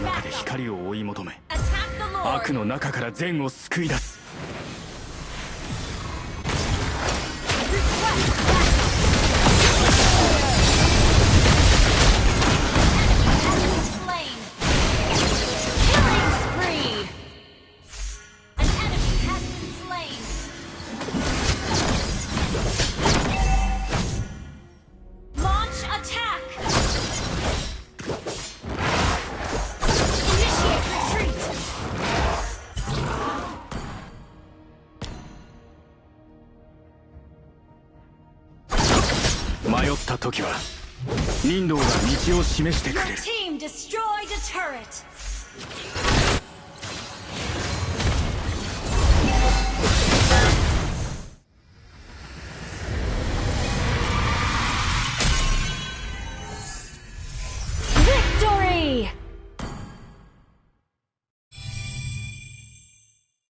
中で光を追い求め、 Attack the Lord. 悪の中から善を救い出す。 Enemy slain. Killing spree. An enemy has been slain. Launch attack. Initiate retreat. 迷った時は任道が道を示してくれ Your る。 team destroyed a turret.